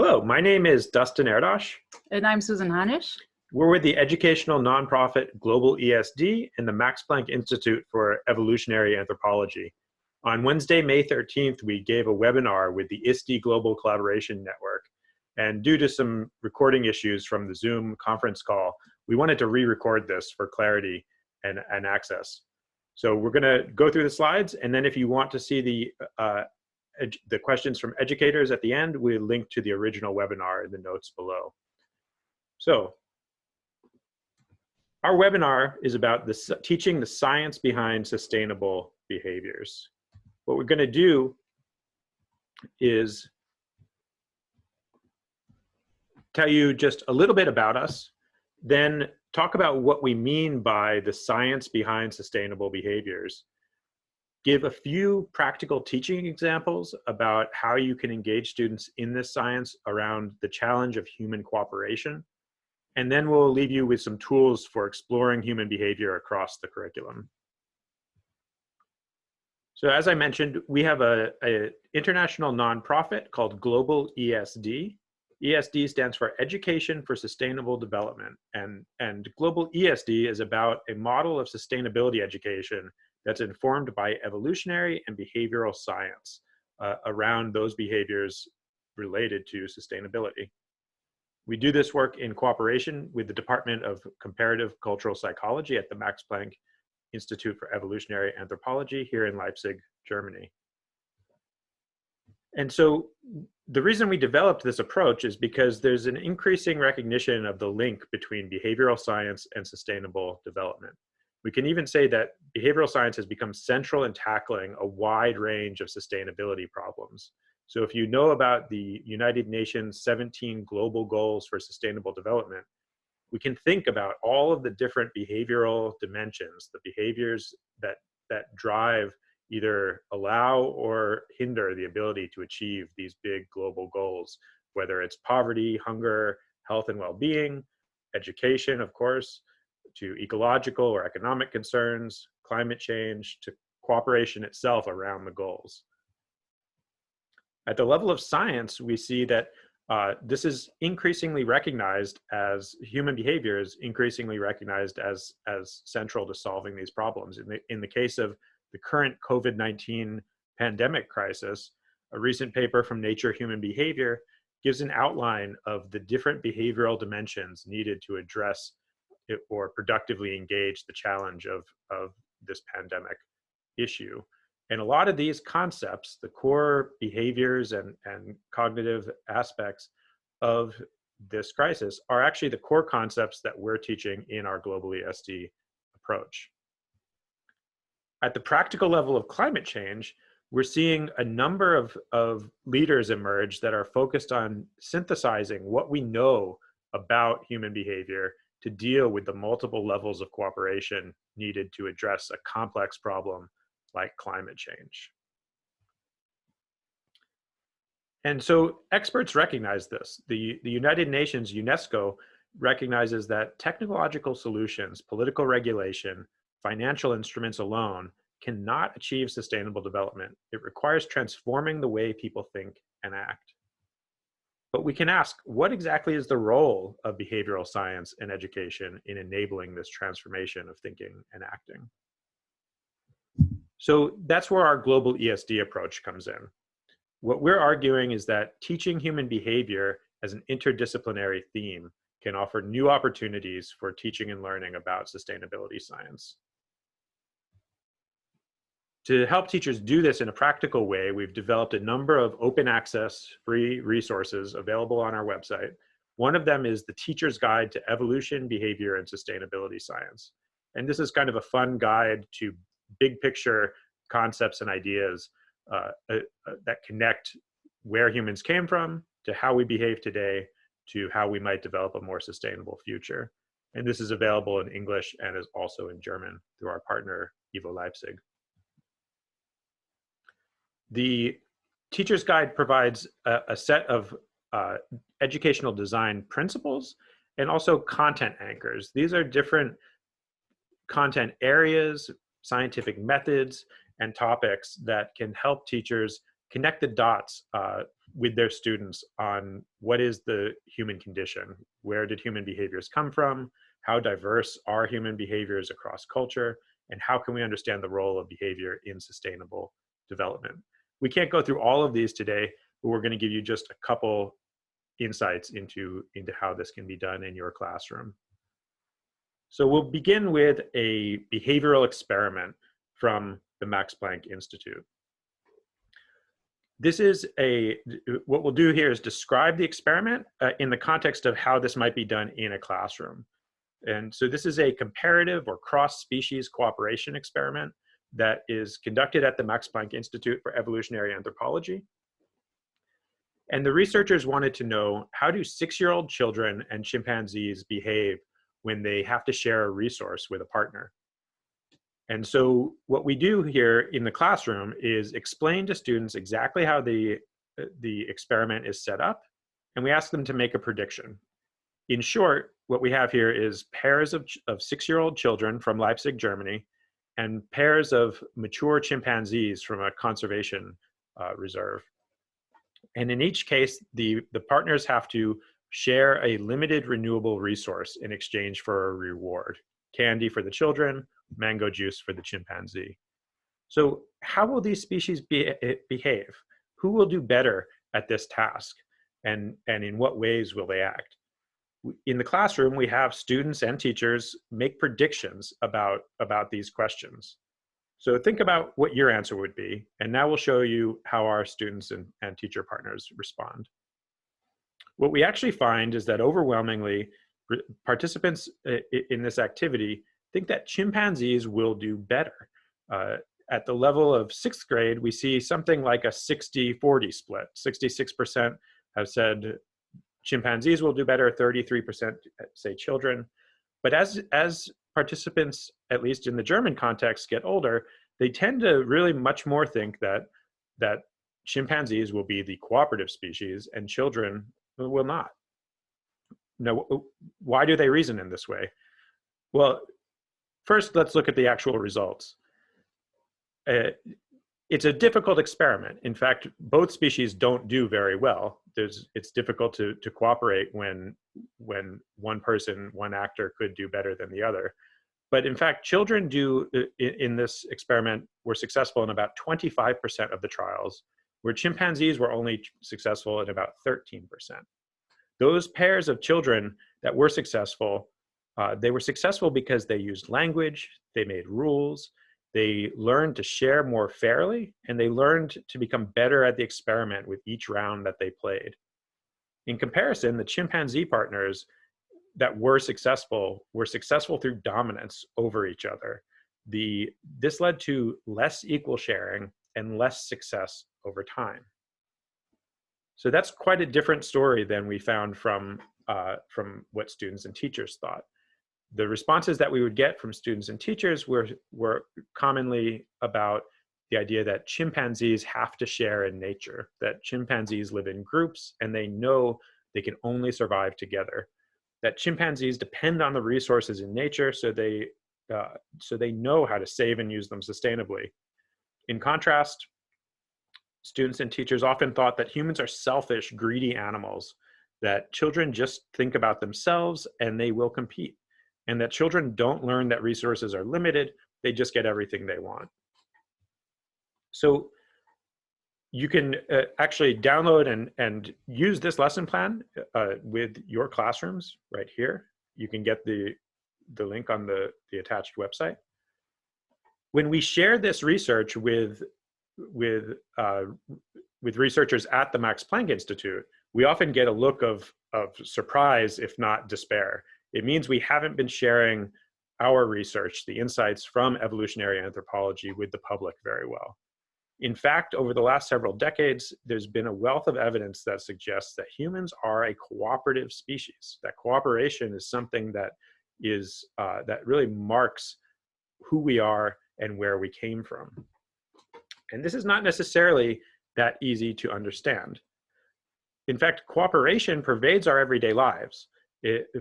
Hello, my name is Dustin Erdosh. And I'm Susan Hanisch. We're with the educational nonprofit Global ESD and the Max Planck Institute for Evolutionary Anthropology. On Wednesday, May 13th, we gave a webinar with the ISTE Global Collaboration Network. And due to some recording issues from the Zoom conference call, we wanted to re-record this for clarity and access. So we're going to go through the slides, and then if you want to see the questions from educators at the end, we link to the original webinar in the notes below. So our webinar is about teaching the science behind sustainable behaviors. What we're going to do is tell you just a little bit about us, then talk about what we mean by the science behind sustainable behaviors, give a few practical teaching examples about how you can engage students in this science around the challenge of human cooperation, and then we'll leave you with some tools for exploring human behavior across the curriculum. So as I mentioned, we have an international nonprofit called Global ESD. ESD stands for Education for Sustainable Development, and Global ESD is about a model of sustainability education that's informed by evolutionary and behavioral science around those behaviors related to sustainability. We do this work in cooperation with the Department of Comparative Cultural Psychology at the Max Planck Institute for Evolutionary Anthropology here in Leipzig, Germany. And so the reason we developed this approach is because there's an increasing recognition of the link between behavioral science and sustainable development. We can even say that behavioral science has become central in tackling a wide range of sustainability problems. So if you know about the United Nations 17 global goals for sustainable development, we can think about all of the different behavioral dimensions, the behaviors that drive, either allow or hinder the ability to achieve these big global goals, whether it's poverty, hunger, health and well-being, education, of course, to ecological or economic concerns, climate change, to cooperation itself around the goals. At the level of science, we see that this is increasingly recognized as human behavior is increasingly recognized as central to solving these problems. In the case of the current COVID-19 pandemic crisis, a recent paper from Nature Human Behavior gives an outline of the different behavioral dimensions needed to address it or productively engage the challenge of this pandemic issue. And a lot of these concepts, the core behaviors and cognitive aspects of this crisis, are actually the core concepts that we're teaching in our Global ESD approach. At the practical level of climate change, we're seeing a number of leaders emerge that are focused on synthesizing what we know about human behavior to deal with the multiple levels of cooperation needed to address a complex problem like climate change. And so experts recognize this. The United Nations, UNESCO, recognizes that technological solutions, political regulation, financial instruments alone cannot achieve sustainable development. It requires transforming the way people think and act. But we can ask, what exactly is the role of behavioral science and education in enabling this transformation of thinking and acting? So that's where our Global ESD approach comes in. What we're arguing is that teaching human behavior as an interdisciplinary theme can offer new opportunities for teaching and learning about sustainability science. To help teachers do this in a practical way, we've developed a number of open access free resources available on our website. One of them is the Teacher's Guide to Evolution, Behavior, and Sustainability Science. And this is kind of a fun guide to big picture concepts and ideas that connect where humans came from to how we behave today to how we might develop a more sustainable future. And this is available in English and is also in German through our partner, Evo Leipzig. The Teacher's Guide provides a set of educational design principles and also content anchors. These are different content areas, scientific methods, and topics that can help teachers connect the dots with their students on what is the human condition, where did human behaviors come from, how diverse are human behaviors across culture, and how can we understand the role of behavior in sustainable development. We can't go through all of these today, but we're going to give you just a couple insights into how this can be done in your classroom. So we'll begin with a behavioral experiment from the Max Planck Institute. This is what we'll do here is describe the experiment in the context of how this might be done in a classroom. And so this is a comparative or cross-species cooperation experiment that is conducted at the Max Planck Institute for Evolutionary Anthropology. And the researchers wanted to know, how do 6-year-old children and chimpanzees behave when they have to share a resource with a partner? And so what we do here in the classroom is explain to students exactly how the experiment is set up, and we ask them to make a prediction. In short, what we have here is pairs of 6-year-old children from Leipzig, Germany, and pairs of mature chimpanzees from a conservation reserve. And in each case, the partners have to share a limited renewable resource in exchange for a reward: candy for the children, mango juice for the chimpanzee. So how will these species behave? Who will do better at this task? And in what ways will they act? In the classroom, we have students and teachers make predictions about these questions. So think about what your answer would be, and now we'll show you how our students and teacher partners respond. What we actually find is that overwhelmingly, participants in this activity think that chimpanzees will do better. At the level of 6th grade, we see something like a 60-40 split. 66% have said chimpanzees will do better, 33% say children. But as participants, at least in the German context, get older, they tend to really much more think that chimpanzees will be the cooperative species and children will not. Now, why do they reason in this way? Well, first, let's look at the actual results. It's a difficult experiment. In fact, both species don't do very well. It's difficult to cooperate when one person, one actor could do better than the other. But in fact, children in this experiment were successful in about 25% of the trials, where chimpanzees were only successful in about 13%. Those pairs of children that were successful, they were successful because they used language, they made rules, they learned to share more fairly, and they learned to become better at the experiment with each round that they played. In comparison, the chimpanzee partners that were successful through dominance over each other. This led to less equal sharing and less success over time. So that's quite a different story than we found from what students and teachers thought. The responses that we would get from students and teachers were commonly about the idea that chimpanzees have to share in nature, that chimpanzees live in groups and they know they can only survive together, that chimpanzees depend on the resources in nature, so they know how to save and use them sustainably. In contrast, students and teachers often thought that humans are selfish, greedy animals, that children just think about themselves and they will compete, and that children don't learn that resources are limited, they just get everything they want. So you can actually download and use this lesson plan with your classrooms right here. You can get the link on the attached website. When we share this research with researchers at the Max Planck Institute, we often get a look of surprise, if not despair. It means we haven't been sharing our research, the insights from evolutionary anthropology, with the public very well. In fact, over the last several decades, there's been a wealth of evidence that suggests that humans are a cooperative species, that cooperation is something that really marks who we are and where we came from. And this is not necessarily that easy to understand. In fact, cooperation pervades our everyday lives,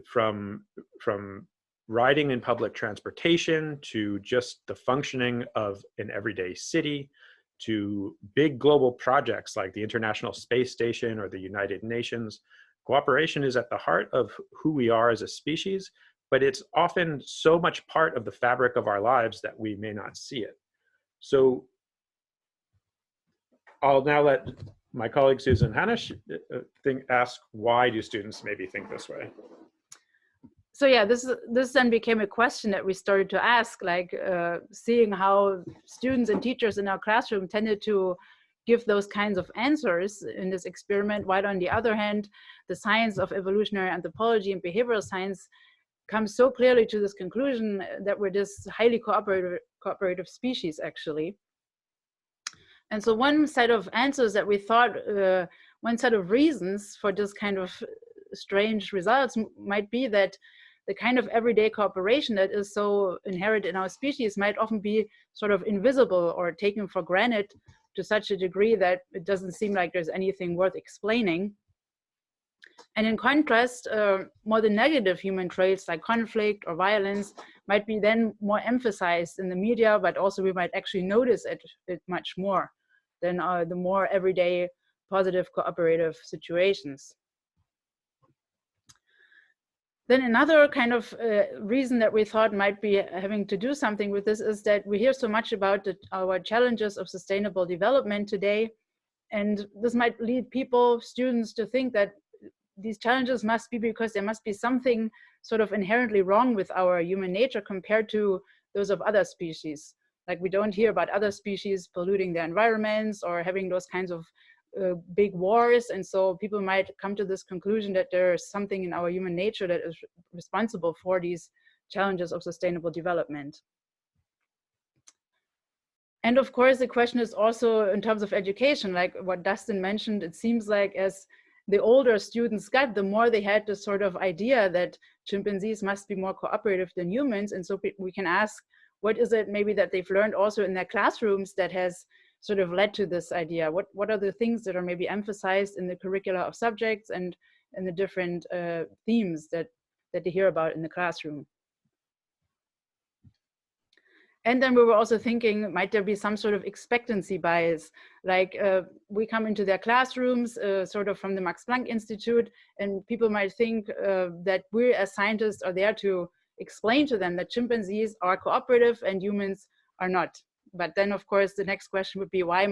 from riding in public transportation to just the functioning of an everyday city, to big global projects like the International Space Station or the United Nations. Cooperation is at the heart of who we are as a species, but it's often so much part of the fabric of our lives that we may not see it. So I'll now let my colleague Susan Hanisch ask, why do students maybe think this way? So yeah, this then became a question that we started to ask, like seeing how students and teachers in our classroom tended to give those kinds of answers in this experiment, while on the other hand, the science of evolutionary anthropology and behavioral science comes so clearly to this conclusion that we're this highly cooperative species, actually. And so one set of answers that we thought, one set of reasons for this kind of strange results might be that the kind of everyday cooperation that is so inherent in our species might often be sort of invisible or taken for granted to such a degree that it doesn't seem like there's anything worth explaining. And in contrast, more the negative human traits like conflict or violence might be then more emphasized in the media, but also we might actually notice it much more than the more everyday positive cooperative situations. Then another kind of reason that we thought might be having to do something with this is that we hear so much about our challenges of sustainable development today. And this might lead people, students, to think that these challenges must be because there must be something sort of inherently wrong with our human nature compared to those of other species. Like we don't hear about other species polluting their environments or having those kinds of big wars, and so people might come to this conclusion that there's something in our human nature that is responsible for these challenges of sustainable development. And of course, the question is also in terms of education, like what Dustin mentioned. It seems like as the older students got, the more they had this sort of idea that chimpanzees must be more cooperative than humans. And so we can ask, what is it maybe that they've learned also in their classrooms that has sort of led to this idea? What are the things that are maybe emphasized in the curricula of subjects and in the different themes that they hear about in the classroom? And then we were also thinking, might there be some sort of expectancy bias? Like we come into their classrooms sort of from the Max Planck Institute, and people might think that we as scientists are there to explain to them that chimpanzees are cooperative and humans are not. But then, of course, the next question would be, why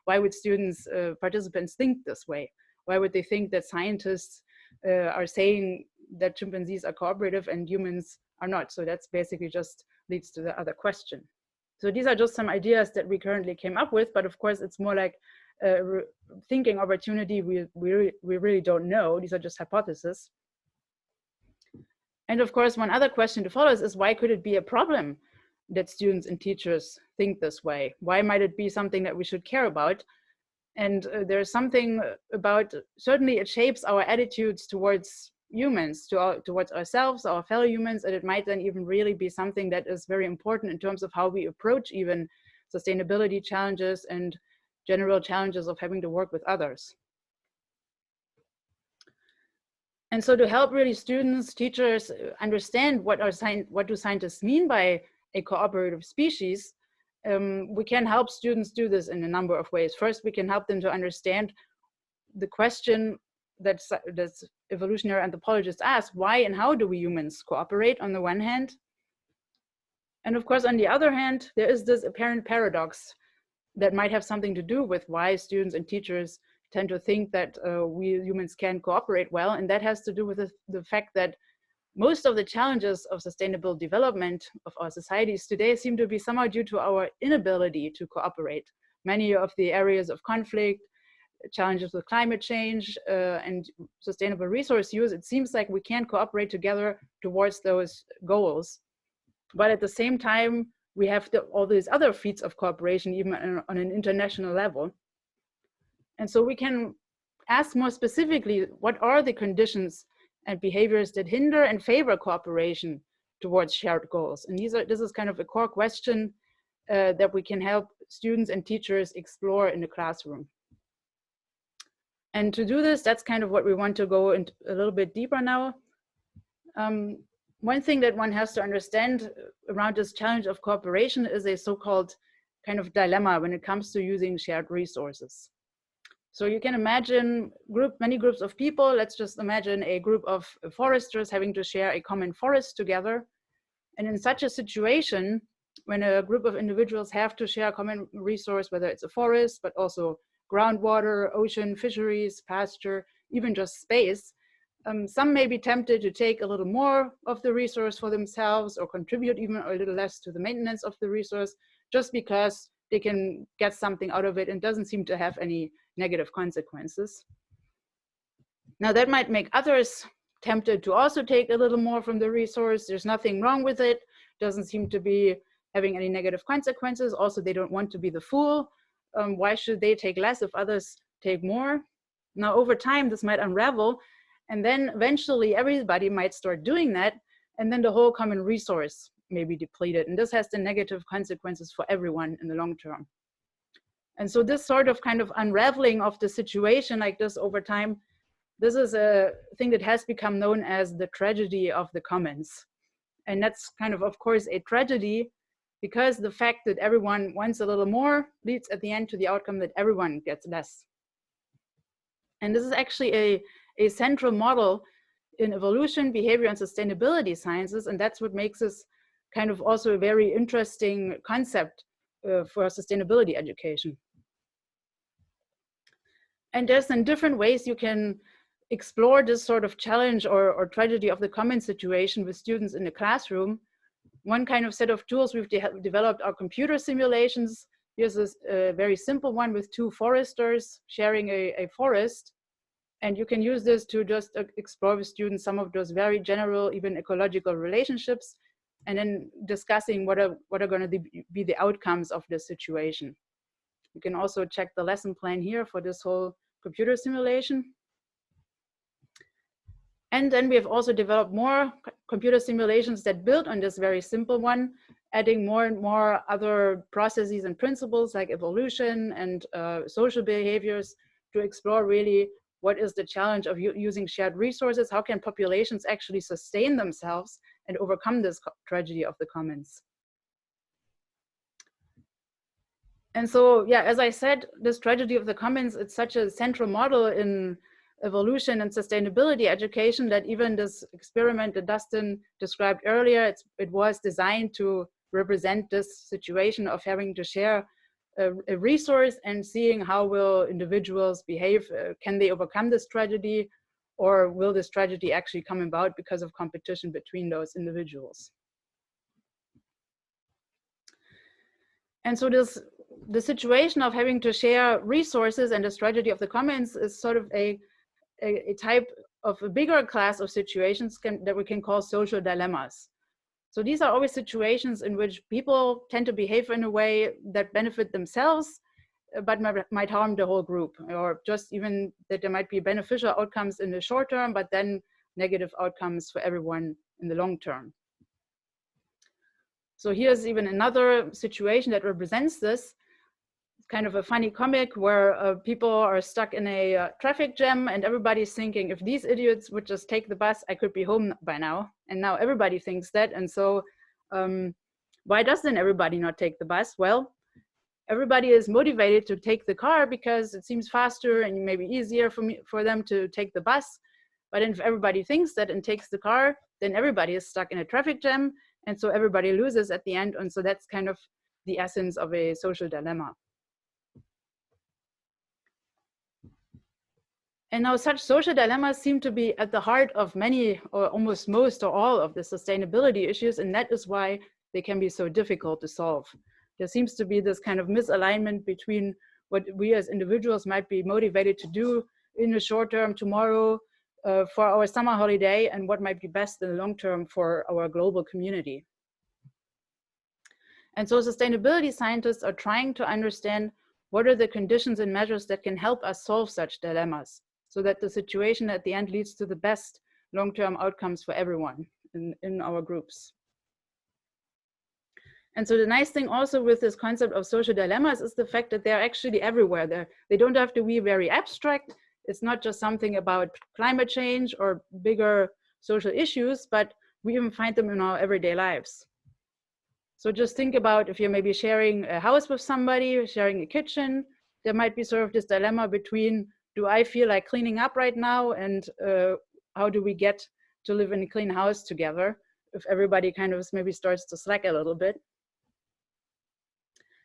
would students, participants think this way? Why would they think that scientists are saying that chimpanzees are cooperative and humans are not? So that's basically just leads to the other question. So these are just some ideas that we currently came up with, but of course, it's more like a thinking opportunity. We really don't know. These are just hypotheses. And of course, one other question to follow is why could it be a problem that students and teachers think this way? Why might it be something that we should care about? And there's something about, certainly it shapes our attitudes towards humans, towards ourselves, our fellow humans, and it might then even really be something that is very important in terms of how we approach even sustainability challenges and general challenges of having to work with others. And so to help really students, teachers understand what do scientists mean by a cooperative species, we can help students do this in a number of ways. First, we can help them to understand the question that evolutionary anthropologists ask: why and how do we humans cooperate on the one hand? And of course, on the other hand, there is this apparent paradox that might have something to do with why students and teachers tend to think that we humans can cooperate well. And that has to do with the fact that most of the challenges of sustainable development of our societies today seem to be somehow due to our inability to cooperate. Many of the areas of conflict, challenges with climate change and sustainable resource use, it seems like we can't cooperate together towards those goals. But at the same time, we have all these other feats of cooperation, even on an international level. And so we can ask more specifically, what are the conditions and behaviors that hinder and favor cooperation towards shared goals? And this is kind of a core question that we can help students and teachers explore in the classroom. And to do this, that's kind of what we want to go into a little bit deeper now. One thing that one has to understand around this challenge of cooperation is a so-called kind of dilemma when it comes to using shared resources. So you can imagine many groups of people. Let's just imagine a group of foresters having to share a common forest together. And in such a situation, when a group of individuals have to share a common resource, whether it's a forest, but also groundwater, ocean, fisheries, pasture, even just space, some may be tempted to take a little more of the resource for themselves or contribute even a little less to the maintenance of the resource, just because they can get something out of it and doesn't seem to have any negative consequences. Now that might make others tempted to also take a little more from the resource. There's nothing wrong with it. Doesn't seem to be having any negative consequences. Also, they don't want to be the fool. Why should they take less if others take more? Now, over time, this might unravel. And then eventually everybody might start doing that. And then the whole common resource may be depleted. And this has the negative consequences for everyone in the long term. And so this sort of kind of unraveling of the situation like this over time, this is a thing that has become known as the tragedy of the commons. And that's kind of course, a tragedy because the fact that everyone wants a little more leads at the end to the outcome that everyone gets less. And this is actually a central model in evolution, behavior, and sustainability sciences. And that's what makes this kind of also a very interesting concept for sustainability education. And there's then different ways you can explore this sort of challenge or tragedy of the common situation with students in the classroom. One kind of set of tools we've developed are computer simulations. Here's a very simple one with two foresters sharing a forest. And you can use this to just explore with students some of those very general, even ecological relationships, and then discussing what are going to be the outcomes of this situation. You can also check the lesson plan here for this whole computer simulation. And then we have also developed more computer simulations that build on this very simple one, adding more and more other processes and principles like evolution and social behaviors to explore really what is the challenge of using shared resources, how can populations actually sustain themselves and overcome this tragedy of the commons. And so, yeah, as I said, this tragedy of the commons, it's such a central model in evolution and sustainability education that even this experiment that Dustin described earlier, it was designed to represent this situation of having to share a resource and seeing how will individuals behave. Can they overcome this tragedy, or will this tragedy actually come about because of competition between those individuals? And so the situation of having to share resources and this tragedy of the commons is sort of a type of a bigger class of situations that we can call social dilemmas. So these are always situations in which people tend to behave in a way that benefit themselves, but might harm the whole group, or just even that there might be beneficial outcomes in the short term, but then negative outcomes for everyone in the long term. So here's even another situation that represents this. Kind of a funny comic where people are stuck in a traffic jam and everybody's thinking, if these idiots would just take the bus, I could be home by now. And now everybody thinks that. And so why doesn't everybody not take the bus? Well, everybody is motivated to take the car because it seems faster and maybe easier for them to take the bus. But if everybody thinks that and takes the car, then everybody is stuck in a traffic jam. And so everybody loses at the end. And so that's kind of the essence of a social dilemma. And now such social dilemmas seem to be at the heart of many, or almost most or all of the sustainability issues, and that is why they can be so difficult to solve. There seems to be this kind of misalignment between what we as individuals might be motivated to do in the short term tomorrow for our summer holiday and what might be best in the long term for our global community. And so sustainability scientists are trying to understand what are the conditions and measures that can help us solve such dilemmas, so that the situation at the end leads to the best long-term outcomes for everyone in our groups. And so the nice thing also with this concept of social dilemmas is the fact that they're actually everywhere. They don't have to be very abstract. It's not just something about climate change or bigger social issues, but we even find them in our everyday lives. So just think about if you're maybe sharing a house with somebody, sharing a kitchen, there might be sort of this dilemma between, do I feel like cleaning up right now, and how do we get to live in a clean house together if everybody kind of maybe starts to slack a little bit.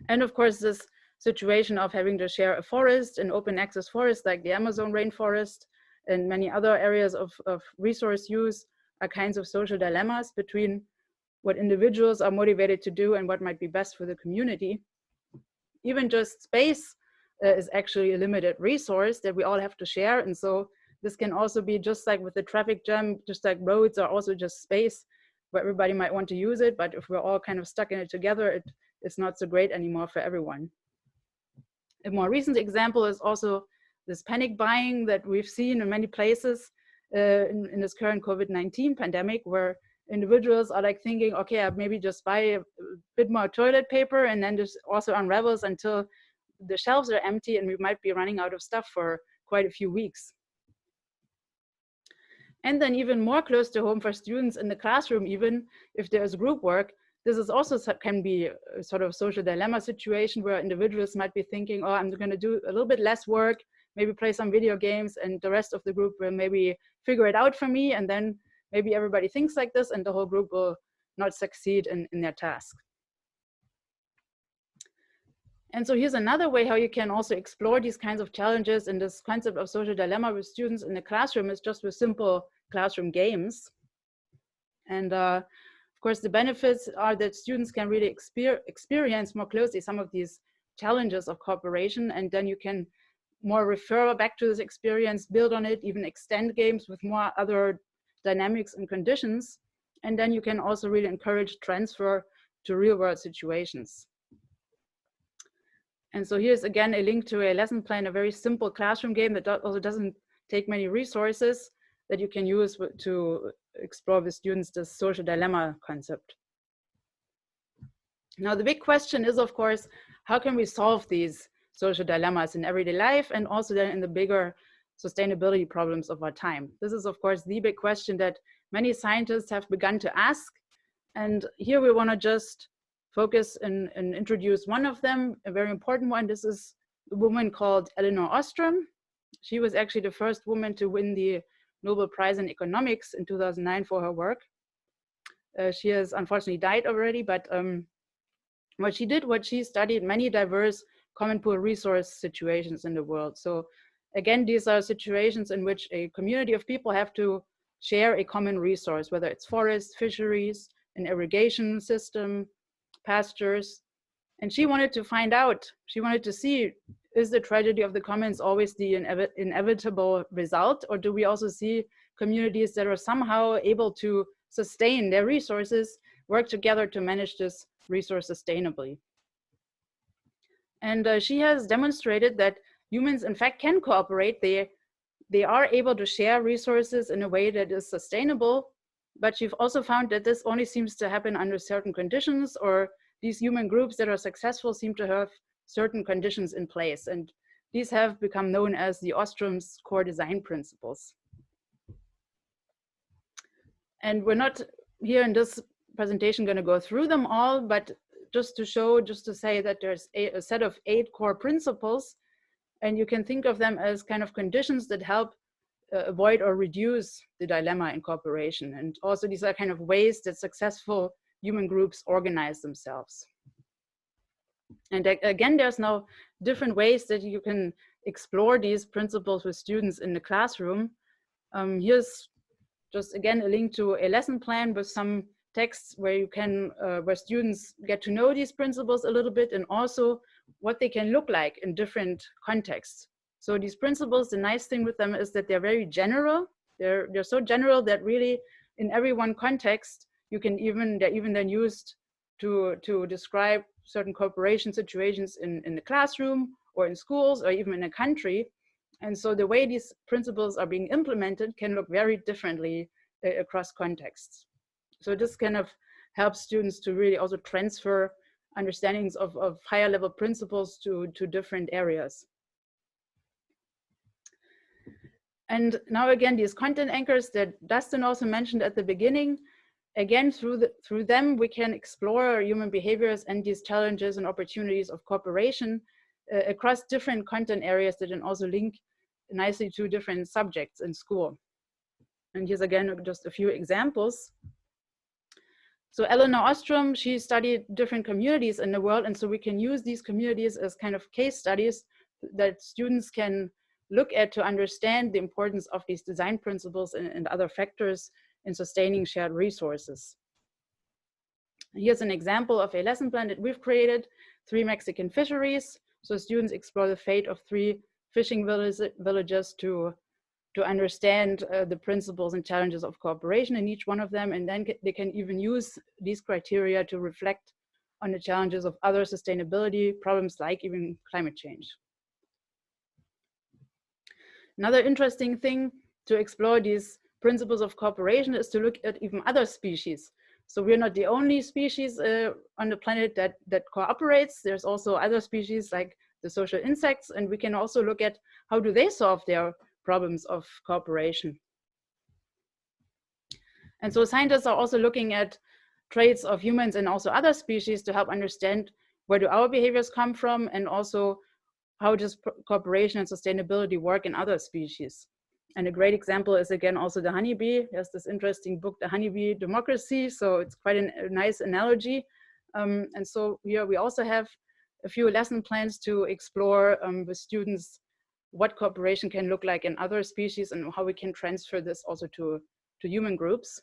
And of course, this situation of having to share a forest, an open access forest like the Amazon rainforest and many other areas of resource use are kinds of social dilemmas between what individuals are motivated to do and what might be best for the community. Even just space is actually a limited resource that we all have to share. And so this can also be just like with the traffic jam, just like roads are also just space where everybody might want to use it. But if we're all kind of stuck in it together, it's not so great anymore for everyone. A more recent example is also this panic buying that we've seen in many places in this current COVID-19 pandemic, where individuals are like thinking, okay, I'll maybe just buy a bit more toilet paper, and then this also unravels until the shelves are empty and we might be running out of stuff for quite a few weeks. And then even more close to home for students in the classroom, even if there's group work, this is also can be a sort of social dilemma situation where individuals might be thinking, oh, I'm going to do a little bit less work, maybe play some video games, and the rest of the group will maybe figure it out for me. And then maybe everybody thinks like this and the whole group will not succeed in their task. And so here's another way how you can also explore these kinds of challenges, and this concept of social dilemma with students in the classroom is just with simple classroom games. And of course, the benefits are that students can really experience more closely some of these challenges of cooperation, and then you can more refer back to this experience, build on it, even extend games with more other dynamics and conditions. And then you can also really encourage transfer to real world situations. And so here's again a link to a lesson plan, a very simple classroom game that also doesn't take many resources that you can use to explore with students this social dilemma concept. Now, the big question is, of course, how can we solve these social dilemmas in everyday life and also then in the bigger sustainability problems of our time? This is, of course, the big question that many scientists have begun to ask. And here we want to just focus and introduce one of them, a very important one. This is a woman called Elinor Ostrom. She was actually the first woman to win the Nobel Prize in Economics in 2009 for her work. She has unfortunately died already, but what she studied many diverse common pool resource situations in the world. So again, these are situations in which a community of people have to share a common resource, whether it's forests, fisheries, an irrigation system, pastures. And she wanted to find out, she wanted to see, is the tragedy of the commons always the inevitable result, or do we also see communities that are somehow able to sustain their resources, work together to manage this resource sustainably? And she has demonstrated that humans in fact can cooperate. They are able to share resources in a way that is sustainable, but you've also found that this only seems to happen under certain conditions, or these human groups that are successful seem to have certain conditions in place. And these have become known as the Ostrom's core design principles. And we're not here in this presentation going to go through them all, but just to say that there's a set of 8 core principles, and you can think of them as kind of conditions that help avoid or reduce the dilemma in cooperation. And also these are kind of ways that successful human groups organize themselves. And again, there's now different ways that you can explore these principles with students in the classroom. Here's just again a link to a lesson plan with some texts where you can, where students get to know these principles a little bit, and also what they can look like in different contexts. So these principles, the nice thing with them is that they're very general. They're so general that really in every one context, they're even then used to describe certain cooperation situations in the classroom or in schools or even in a country. And so the way these principles are being implemented can look very differently across contexts. So this kind of helps students to really also transfer understandings of higher level principles to different areas. And now again, these content anchors that Dustin also mentioned at the beginning, again, through them, we can explore human behaviors and these challenges and opportunities of cooperation across different content areas that can also link nicely to different subjects in school. And here's again just a few examples. So Eleanor Ostrom, she studied different communities in the world, and so we can use these communities as kind of case studies that students can look at to understand the importance of these design principles and other factors in sustaining shared resources. Here's an example of a lesson plan that we've created, 3 Mexican fisheries. So students explore the fate of 3 fishing villages to understand the principles and challenges of cooperation in each one of them. And then they can even use these criteria to reflect on the challenges of other sustainability problems, like even climate change. Another interesting thing to explore these principles of cooperation is to look at even other species. So we're not the only species on the planet that cooperates. There's also other species like the social insects, and we can also look at how do they solve their problems of cooperation. And so scientists are also looking at traits of humans and also other species to help understand where do our behaviors come from, and also how does cooperation and sustainability work in other species. And a great example is again also the honeybee. There's this interesting book, The Honeybee Democracy, so it's quite a nice analogy. And so here we also have a few lesson plans to explore with students what cooperation can look like in other species and how we can transfer this also to human groups.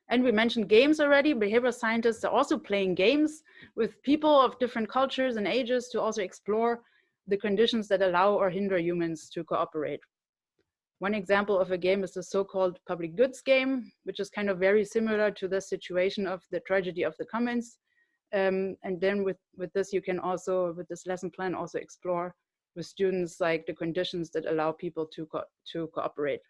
And we mentioned games already. Behavioral scientists are also playing games with people of different cultures and ages to also explore the conditions that allow or hinder humans to cooperate. One example of a game is the so-called public goods game, which is kind of very similar to the situation of the tragedy of the commons. And then with this, you can also, with this lesson plan, also explore with students like the conditions that allow people to cooperate.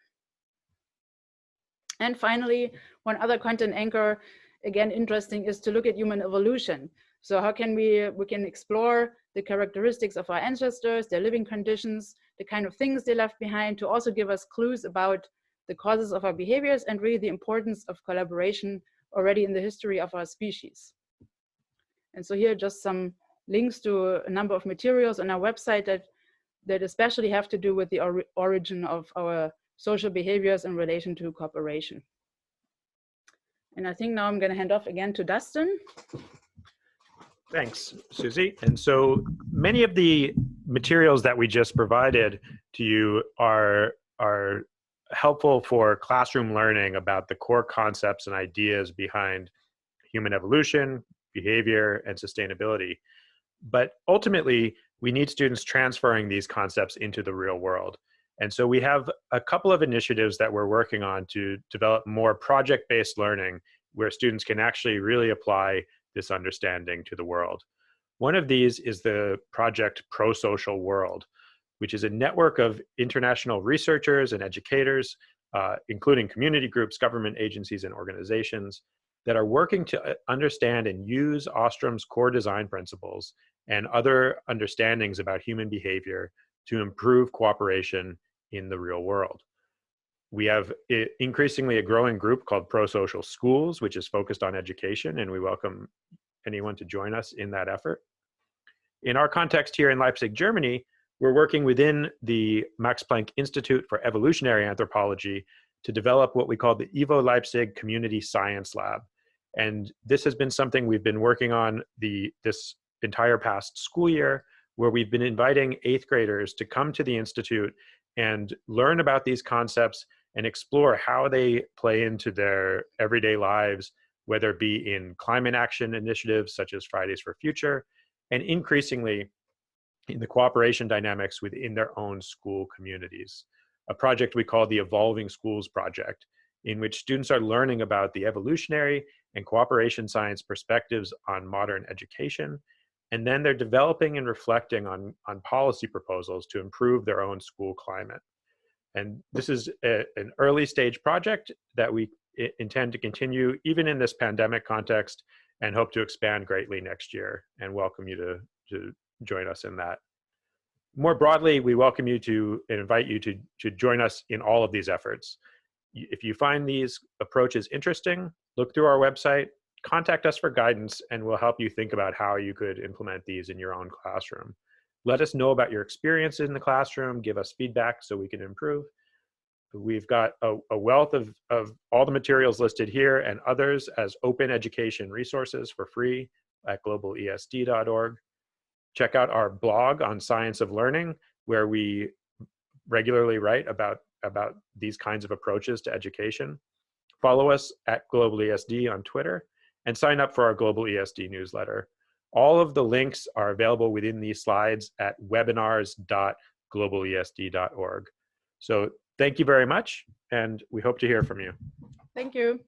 And finally, one other content anchor, again, interesting, is to look at human evolution. So how can we can explore the characteristics of our ancestors, their living conditions, the kind of things they left behind, to also give us clues about the causes of our behaviors and really the importance of collaboration already in the history of our species. And so here are just some links to a number of materials on our website that especially have to do with the origin of our social behaviors in relation to cooperation. And I think now I'm going to hand off again to Dustin. Thanks, Susie. And so many of the materials that we just provided to you are helpful for classroom learning about the core concepts and ideas behind human evolution, behavior, and sustainability. But ultimately, we need students transferring these concepts into the real world. And so we have a couple of initiatives that we're working on to develop more project-based learning where students can actually really apply this understanding to the world. One of these is the project Pro-Social World, which is a network of international researchers and educators, including community groups, government agencies, and organizations that are working to understand and use Ostrom's core design principles and other understandings about human behavior to improve cooperation in the real world. We have increasingly a growing group called Pro-Social Schools, which is focused on education, and we welcome anyone to join us in that effort. In our context here in Leipzig, Germany, we're working within the Max Planck Institute for Evolutionary Anthropology to develop what we call the Evo Leipzig Community Science Lab. And this has been something we've been working on this entire past school year, where we've been inviting 8th graders to come to the Institute and learn about these concepts and explore how they play into their everyday lives, whether it be in climate action initiatives such as Fridays for Future, and increasingly in the cooperation dynamics within their own school communities. A project we call the Evolving Schools Project, in which students are learning about the evolutionary and cooperation science perspectives on modern education, and then they're developing and reflecting on policy proposals to improve their own school climate. And this is an early stage project that we intend to continue even in this pandemic context, and hope to expand greatly next year, and welcome you to join us in that. More broadly, we welcome you to and invite you to join us in all of these efforts. if you find these approaches interesting, look through our website, contact us for guidance, and we'll help you think about how you could implement these in your own classroom. Let us know about your experience in the classroom, give us feedback so we can improve. We've got a wealth of all the materials listed here and others as open education resources for free at globalesd.org. Check out our blog on science of learning, where we regularly write about these kinds of approaches to education. Follow us at Global ESD on Twitter, and sign up for our Global ESD newsletter. All of the links are available within these slides at webinars.globalesd.org. So thank you very much, and we hope to hear from you. Thank you.